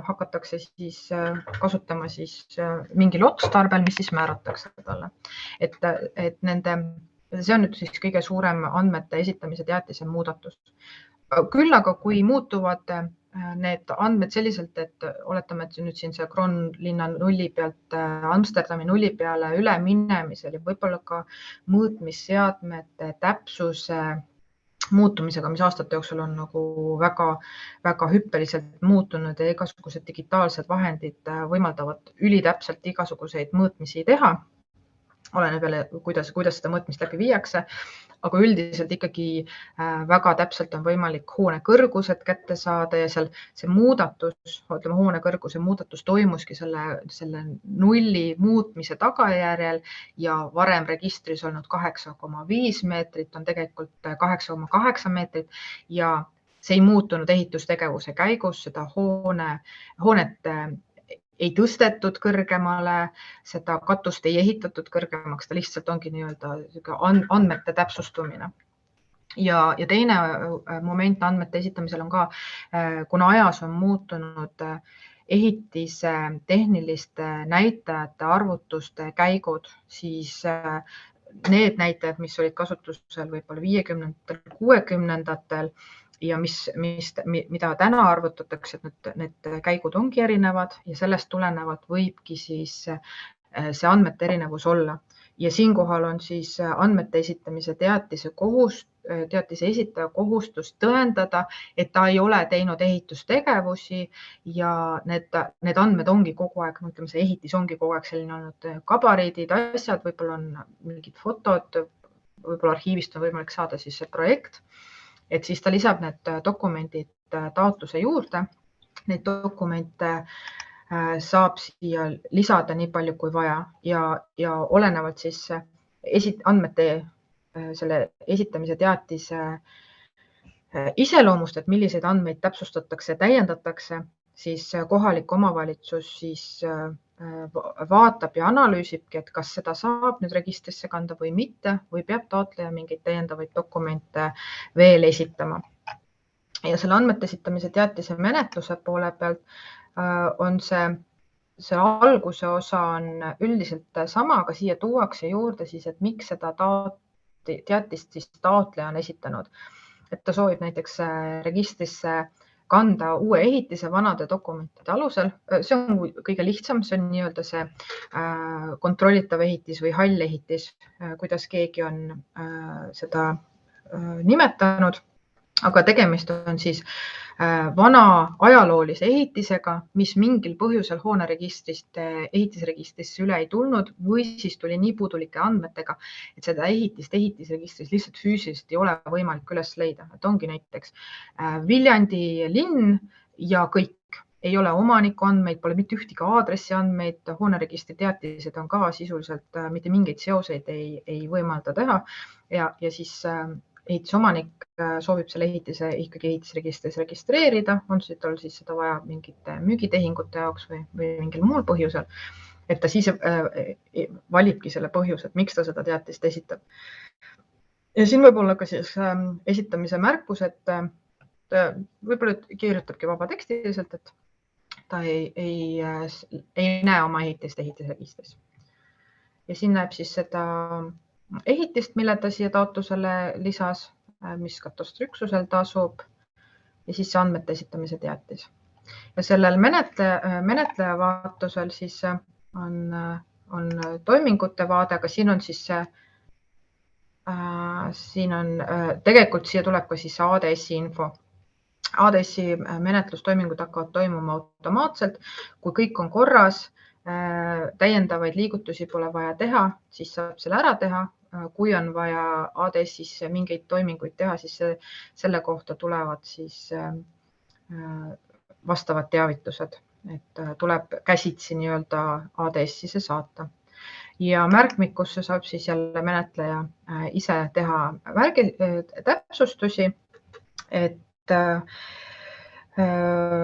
[SPEAKER 1] hakatakse siis kasutama siis mingil otstarbel, mis siis määratakse talle. Et see on nüüd siis kõige suurem andmete esitamise teatise muudatus. Küll aga kui muutuvad need andmed selliselt, et oletame, et nüüd siin see Kroonlinna nulli pealt Amsterdami nulli peale üle minemisel ja võib-olla ka mõõtmisseadmete täpsuse muutumisega, mis aastate jooksul on nagu väga hüppeliselt muutunud ja igasugused digitaalsed vahendid võimaldavad ülitäpselt igasuguseid mõõtmisi teha. Oleneb jälle, kuidas seda mõõtmist läbi viiakse, aga üldiselt ikkagi väga täpselt on võimalik hoone kõrgused kätte saada ja seal see muudatus, ütleme hoone kõrguse muudatus toimuski selle nulli muutmise tagajärjel ja varem registris olnud 8,5 meetrit on tegelikult 8,8 meetrit ja see ei muutunud ehitustegevuse käigus, seda hoonet ei tõstetud kõrgemale, seda katust ei ehitatud kõrgemaks, ta lihtsalt ongi andmete täpsustumine. Ja teine moment andmete esitamisel on ka, kuna ajas on muutunud ehitise tehniliste näitajate arvutuste käigud, siis need näitajad, mis olid kasutusel võib-olla 50-ndatel, 60-ndatel ja mida täna arvutatakse, et need käigud ongi erinevad ja sellest tulenevalt võibki siis see andmete erinevus olla. Ja siinkohal on siis andmete esitamise teatise esitaja kohustus tõendada, et ta ei ole teinud ehitustegevusi ja need andmed ongi kogu aeg, ütleme, see ehitis ongi kogu aeg selline olnud gabariidid, asjad, võib-olla on mingid fotod, võib-olla arhiivist on võimalik saada siis see projekt. Et siis ta lisab need dokumendid taotluse juurde. Neid dokumente saab siia lisada nii palju kui vaja ja olenevalt siis andmete selle esitamise teatise iseloomust, et milliseid andmeid täpsustatakse ja täiendatakse, siis kohalik omavalitsus siis vaatab ja analüüsibki, et kas seda saab nüüd registrisse kanda või mitte või peab taotleja mingeid täiendavaid dokumente veel esitama. Ja selle andmete esitamise teatise menetluse poole pealt on see alguse osa on üldiselt sama, aga siia tuuakse juurde siis, et miks seda teatist siis taotleja on esitanud. Et ta soovib näiteks registrisse kanda uue ehitise vanade dokumentide alusel. See on kõige lihtsam, see on nii-öelda see kontrollitav ehitis või hall ehitis, kuidas keegi on seda nimetanud. Aga tegemist on siis vana ajaloolise ehitisega, mis mingil põhjusel hooneregistrist, ehitisregistrisse üle ei tulnud või siis tuli nii puudulike andmetega, et seda ehitisregistris lihtsalt füüsiliselt ei ole võimalik üles leida. Et ongi näiteks Viljandi linn ja kõik. Ei ole omaniku andmeid, pole mitte ühtegi aadressi andmeid, hooneregistri teatised on ka sisuliselt mitte mingeid seoseid ei võimalda teha ja siis ehitisomanik soovib selle ehitise ikkagi ehitisregistris registreerida, on tal siis seda vaja mingite müügitehingute jaoks või mingil muul põhjusel, et ta siis valibki selle põhjuse, et miks ta seda teatist esitab. Ja siin võib olla ka siis esitamise märkus, et võib-olla kirjutabki vaba tekstiliselt, et ta ei näe oma ehitist ehitisregistris. Ja siin näeb siis seda ehitist, mille ta siia taotlusele lisas, mis katastriüksusel tasub ja siis see andmete esitamise teatis. Ja sellel menetleja vaatusel siis on toimingute vaade, aga siin on siis tegelikult siia tuleb ka siis ADS-i info. ADS-i menetlustoimingud hakkavad toimuma automaatselt, kui kõik on korras, täiendavaid liigutusi pole vaja teha, siis saab selle ära teha. Kui on vaja ADS-is mingeid toiminguid teha, siis selle kohta tulevad siis vastavad teavitused, et tuleb käsitsi nii-öelda ADS-i see saata. Ja märkmikusse saab siis jälle menetleja ise teha täpsustusi, et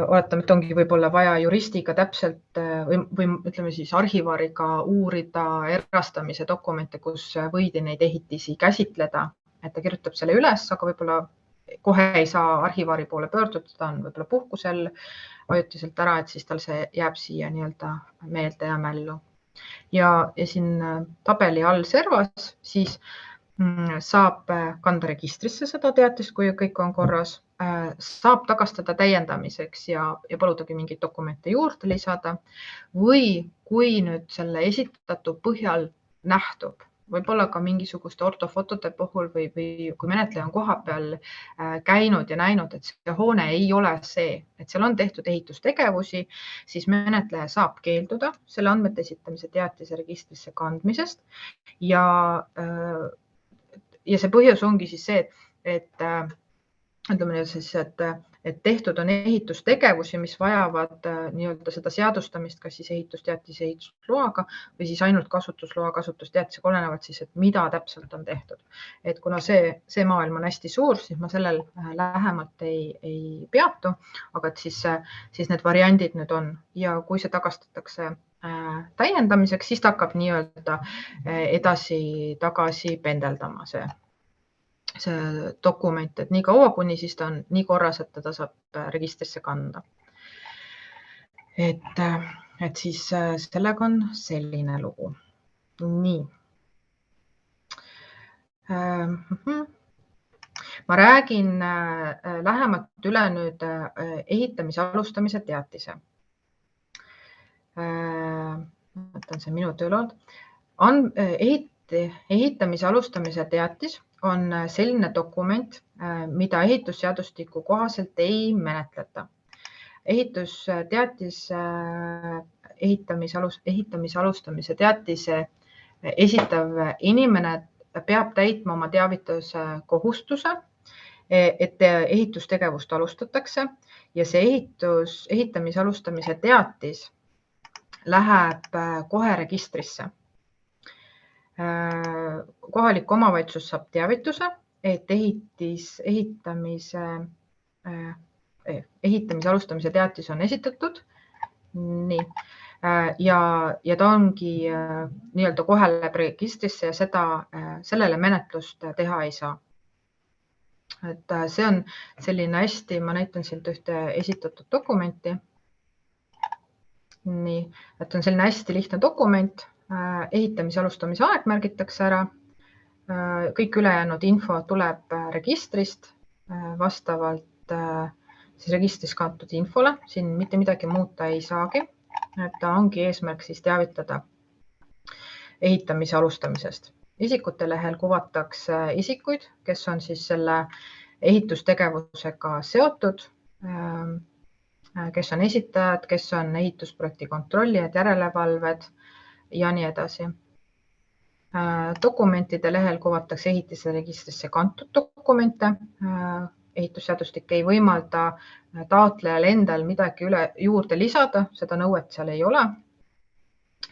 [SPEAKER 1] oletame, et ongi võib-olla vaja juristiga täpselt või ütleme siis arhivaariga uurida erastamise dokumente, kus võidi neid ehitisi käsitleda, et ta kirjutab selle üles, aga võib-olla kohe ei saa arhivaari poole pöörduda, ta on võib-olla puhkusel ajutiselt ära, et siis tal see jääb siia nii-öelda meelde ja mällu. Ja siin tabeli all servas siis saab kanda registrisse seda teatist, kui kõik on korras, saab tagastada täiendamiseks ja paludagi mingeid dokumente juurde lisada või kui nüüd selle esitatud põhjal nähtub, võib-olla ka mingisuguste ortofotode puhul või kui menetleja on koha peal käinud ja näinud, et see hoone ei ole see, et seal on tehtud ehitustegevusi, siis menetleja saab keelduda selle andmete esitamise teatise registrisse kandmisest ja see põhjus ongi siis see, et ütleme siis, et tehtud on ehitustegevusi, mis vajavad nii-öelda seda seadustamist, kas siis ehitusteatise ehitusloaga või siis ainult kasutusloa kasutusteatisega olenevalt siis, et mida täpselt on tehtud. Et kuna see maailm on hästi suur, siis ma sellel lähemalt ei peatu, aga et siis need variandid nüüd on ja kui see tagastatakse täiendamiseks, siis ta hakkab nii-öelda edasi-tagasi pendeldama see dokument, et nii kaua, kuni siis ta on nii korras, et teda saab registrisse kanda. Et siis sellega on selline lugu. Nii. Ma räägin lähemalt üle nüüd ehitamise alustamise teatise. Võtan see minu töölood. Ehitamise alustamise teatis on selline dokument, mida ehitusseadustiku kohaselt ei menetleta. Ehitusteatis ehitamise alustamise teatise esitav inimene peab täitma oma teavituse kohustuse, et ehitustegevust alustatakse ja see ehitamise alustamise teatis läheb kohe registrisse. Kohalik omavalitsus saab teavituse, et ehitamise alustamise teatis on esitatud. Nii. Ja ta ongi nii-öelda kohe läheb registrisse ja sellele menetlust teha ei saa. Et see on selline hästi, ma näitan siit ühte esitatud dokumenti. Nii, et on selline hästi lihtne dokument. Ehitamise alustamise aeg märgitakse ära. Kõik ülejäänud info tuleb registrist vastavalt siis registris kantud infole. Siin mitte midagi muuta ei saagi. Ta ongi eesmärk siis teavitada ehitamise alustamisest. Isikute lehel kuvatakse isikuid, kes on siis selle ehitustegevusega seotud, kes on esitajad, kes on ehitusprojekti kontrollijad, järelevalved ja nii edasi. Dokumentide lehel kuvatakse ehitise registrisse kantud dokumente. Ehitusseadustik ei võimalda taotlejal endal midagi juurde lisada, seda nõuet seal ei ole.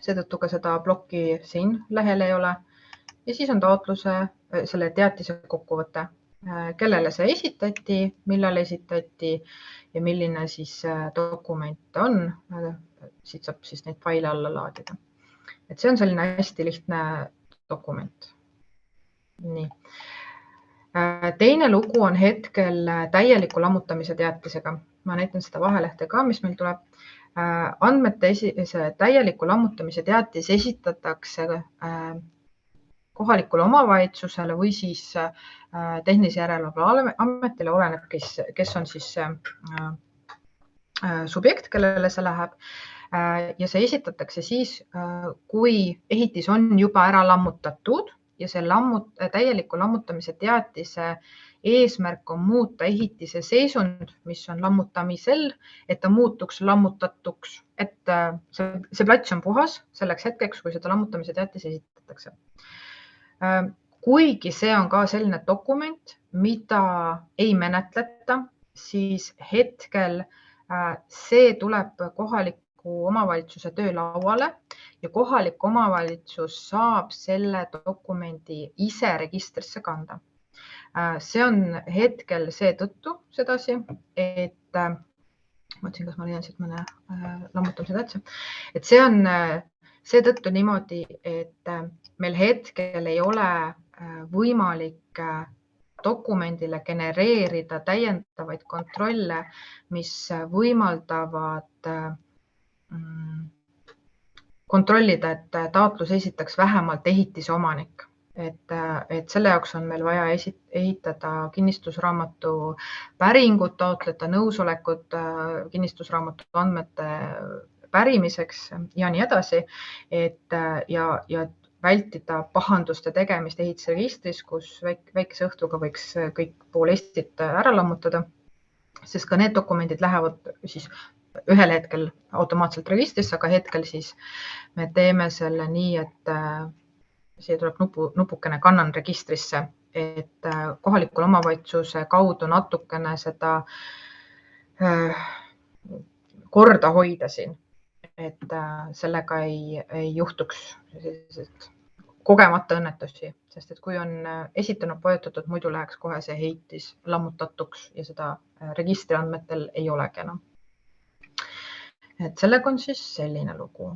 [SPEAKER 1] Seetõttu ka seda plokki siin lehel ei ole. Ja siis on taotluse, selle teatise kokkuvõte. kellele see esitati, millal esitati ja milline siis dokument on. Siit saab siis neid faile alla laadida. Et see on selline hästi lihtne dokument. Nii. Teine lugu on hetkel täieliku lammutamise teatisega. Ma näitan seda vahelehte ka, mis meil tuleb. Andmete täieliku lammutamise teatis esitatakse kohalikule omavalitsusele või siis tehnilise järelevalve ametile, oleneb, kes on siis subjekt, kellele see läheb. Ja see esitatakse siis, kui ehitis on juba ära lammutatud ja see täieliku lammutamise teatise eesmärk on muuta ehitise seisund, mis on lammutamisel, et ta muutuks lammutatuks, et see plats on puhas selleks hetkeks, kui seda lammutamise teatis esitatakse. Kuigi see on ka selline dokument, mida ei menetleta, siis hetkel see tuleb kohaliku omavalitsuse töölauale ja kohalik omavalitsus saab selle dokumendi ise registrisse kanda. See on hetkel seetõttu sedasi, et mõtlesin, kas ma leian siit mõne lammutamise tähtsa, et see on seetõttu niimoodi, et meil hetkel ei ole võimalik dokumendile genereerida täiendavaid kontrolle, mis võimaldavad kontrollida, et taotlus esitaks vähemalt ehitise omanik. Et selle jaoks on meil vaja ehitada kinnistusraamatu päringut, taotleda nõusolekut kinnistusraamatu andmete pärimiseks ja nii edasi, ja vältida pahanduste tegemist ehitisregistris, kus väikese õhtuga võiks kõik pool Eestit ära lammutada, sest ka need dokumendid lähevad siis ühel hetkel automaatselt registrisse, aga hetkel siis me teeme selle nii, et siia tuleb nupukene kannan registrisse, et kohalikul omavalitsuse kaudu natukene seda korda hoida siin, et sellega ei juhtuks kogemata õnnetusi, sest et kui on esitanud vajutatud, muidu läheks kohe see ehitis lammutatuks ja seda registriandmetel ei olegi enam. Et sellega on siis selline lugu.